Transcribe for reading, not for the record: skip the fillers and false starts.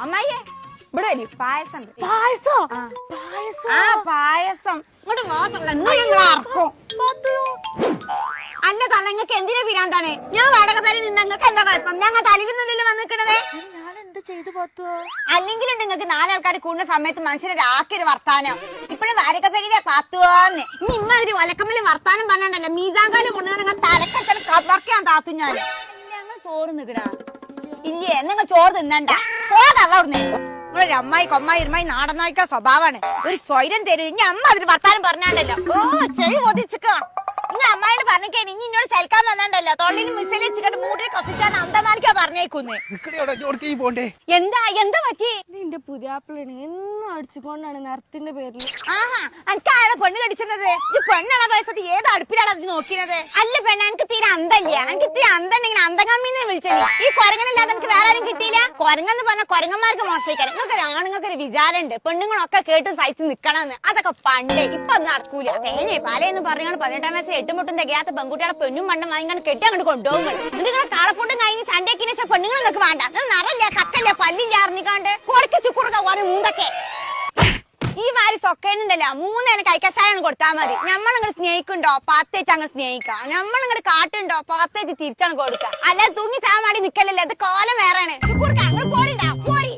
അമ്മായിയെ ഇവിടെ വരി പായസം പായസം ഇങ്ങോട്ട് മാത്രം അല്ല തലങ്ങൾക്ക് എന്തിനാ പിരാന്താണ്? ഞാൻ വാടക പേരിൽ നിന്ന് നിങ്ങൾക്ക് എന്താ കുഴപ്പം? ഞങ്ങൾ തലിക്കുന്നല്ലോ വന്നിക്കണതേ. അല്ലെങ്കിലും നിങ്ങൾക്ക് നാലാൾക്കാർ കൂടുന്ന സമയത്ത് മനുഷ്യരെ ആക്കിയൊരു വർത്താനം ഇപ്പോഴും വാടക പേരിലെ പാത്തുവാന്ന് ഇനി ഇമ്മാതിരി ഒലക്കമ്മല് വർത്താനം പറഞ്ഞണ്ടല്ലോ മീസാങ്കാല് കൊണ്ടുവന്ന തലക്കെട്ടൽ കവർക്കാൻ താത്തു ഞാൻ. ഞങ്ങൾ ചോറ് നിക്കടാ ഇല്ലേ? നിങ്ങൾ ചോറ് തിന്നണ്ട പോകാവുന്നേ. നിങ്ങളൊരു അമ്മായി കൊമ്മായി ഇരുമായി നാടൻ നായിക്ക സ്വഭാവമാണ്. ഒരു സ്വൈരം തരും. ഇനി അമ്മ അതിന് വർത്താനം പറഞ്ഞാണ്ടല്ലോ ചെവി പൊതിച്ചിക്കോ. ഇനി അമ്മായിന് പറഞ്ഞേ ഇനി ഇന്നോട് ചലിക്കാൻ വന്നാണ്ടല്ലോ തൊള്ളിന് മിസൈൽ വെച്ചിട്ട് മൂട്ടിൽ കൊത്തിച്ചാൻ അന്തമാനിക്കാ പറഞ്ഞേക്കുന്നേ. എന്താ എന്താ പറ്റി? നിന്റെ പുതിയാപ്പിളാണ് എന്നും അടിച്ചുകൊണ്ടാണ് നിറത്തിന്റെ പേരിൽ. ആഹാ എനിക്ക് ആരാ പെണ്ണ് കടിച്ചത്? ഈ പെണ്ണാണ് വയസ്സത്ത് ഏത് അടുപ്പിലാണ് അത് നോക്കിയത്? അല്ല പെണ്ണ എനിക്ക് തീരെ അന്തല്ല. എനിക്ക് തീരെ അന്തണ്ടെങ്കിൽ അന്തകമ്മീന്ന് വിളിച്ചത്. ഈ കൊരങ്ങനല്ലാതെ എനിക്ക് വേറെ ആരും കിട്ടിയില്ല. കൊരങ്ങെന്ന് പറഞ്ഞ കൊരങ്ങന്മാർക്ക് മോശിക്കാൻ നിങ്ങൾക്ക് ആണുങ്ങൾക്ക് ഒരു വിചാരമുണ്ട് പെണ്ണുങ്ങളൊക്കെ കേട്ട് സഹിച്ച് നിക്കണമെന്ന്. അതൊക്കെ പണ്ട് ഇപ്പൊ ഒന്നും നടക്കൂല. തേനെ പാലയെന്ന് പറഞ്ഞാൽ 18 വയസ്സ് 8 മുട്ടും തികയാത്ത പെൺകുട്ടികളെ പെണ്ണും മണ്ണും വാങ്ങിക്കാൻ കെട്ടി അങ്ങോട്ട് കൊണ്ടുപോകും. നിങ്ങളെ കാളപ്പൊട്ടും കഴിഞ്ഞ് ചണ്ടേക്കിന് ശേഷം പെണ്ണുങ്ങൾ നിങ്ങൾക്ക് വേണ്ട. നിറല്ല കക്കല്ല പല്ലില്ല അറിഞ്ഞിക്കാണ്ട് കൊടുക്ക ചുക്കുറുക ഓരോ മൂന്നൊക്കെ ഈ വാരി സൊക്കേണ്ടല്ലോ 3 നേരം കൈക്കഷായം കൊടുത്താൽ മതി. നമ്മളിങ്ങോട്ട് സ്നേഹിക്കുണ്ടോ പത്തേറ്റ് അങ്ങ് സ്നേഹിക്കാം. നമ്മളിങ്ങോട്ട് കാട്ടുണ്ടോ പത്തേറ്റ് തിരിച്ചാണ് കൊടുക്കുക. അല്ലാതെ തൂങ്ങി ചാൻ വേണ്ടി നിക്കലല്ലേ. അത് കാലം വേറെയാണ്. ചുക്കുറുക്ക പോരിണ്ടാ പോരി.